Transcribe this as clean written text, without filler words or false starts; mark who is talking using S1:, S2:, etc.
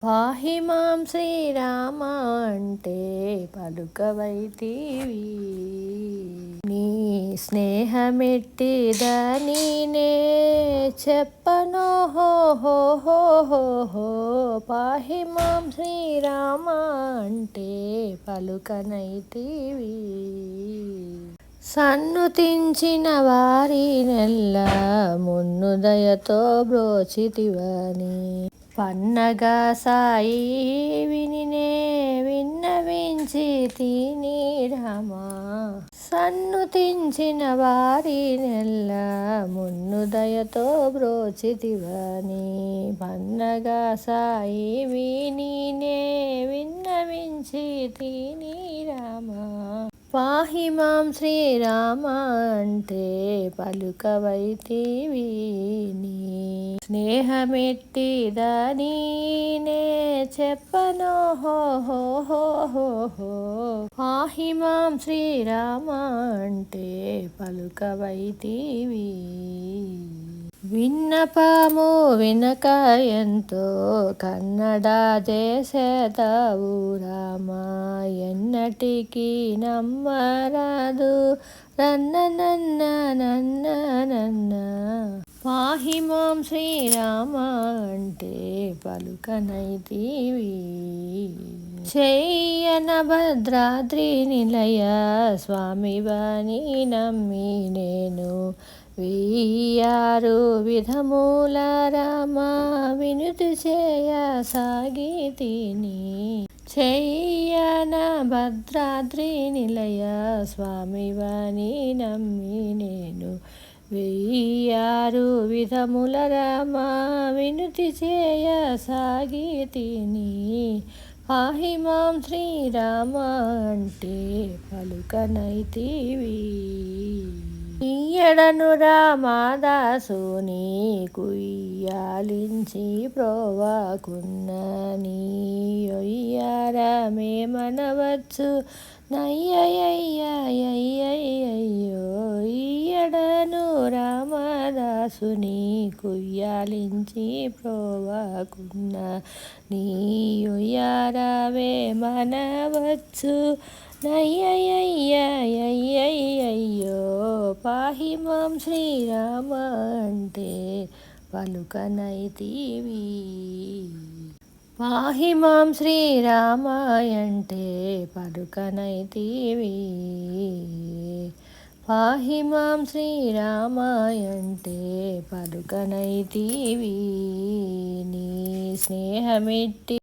S1: పాహి మాం శ్రీరామ అంటే పలుకవైతివి. నీ స్నేహమెట్టిదని నే చెప్పనో హో హో హో హో హో. పాహి మాం శ్రీరామ అంటే పలుకనైతివి. సన్నుతించిన వారి నెల్ల మున్నుదయతో బ్రోచితివని పన్నగా సాయి వినినే విన్నవించి తిని రామా. సన్నుతించిన వారి నెల్ల మున్నుదయతో బ్రోచితివని పన్నగా సాయి వినినే విన్నవించి తిని రామా. పాహి మాం శ్రీరామ అంటే పలుకవైతివి. నీ స్నేహమెట్టిదని నే చెప్పనో హో హో హో హో హో. పాహి మాం శ్రీరామ అంటే పలుకవైతివి. విన్నపము వినక ఎంతో కన్నడ చేసేదవు రామా. ఎన్నటికీ నమ్మరాదు రన్న నన్న నన్న నన్న. పాహి మాం శ్రీరామ అంటే పలుకనైతివి. చెయ్యన భద్రాద్రి నిలయ స్వామివని నమ్మి నేను వెయ్యారు విధముల రామ వినుతి చేయ సాగితిని. చెయ్యన భద్రాద్రి నిలయ స్వామివని నమ్మి నేను వెయ్యారు విధముల రామ వినుతి చేయ సాగితిని. పాహి మాం శ్రీరామ అంటే పలుకనైతివి. ఈయడను రామదాసుని కుయ్యాలించి ప్రోవాకున్న నీయొయ్యారమే మనవచ్చు నయ్యయ్యయ్యయ్యయ్యో. ఈయడను రామదాసుని కుయ్యాలించి ప్రోవాకున్న నీయొయ్యారమే మనవచ్చు నయ్యయ్యయ్యయ్యయ్యో. పాహి మాం శ్రీరామ అంటే పలుకనైతివి. పాహి మాం శ్రీరామ అంటే పలుకనైతివి. పాహి మాం శ్రీరామ అంటే పలుకనైతివి. నీ స్నేహమెట్టి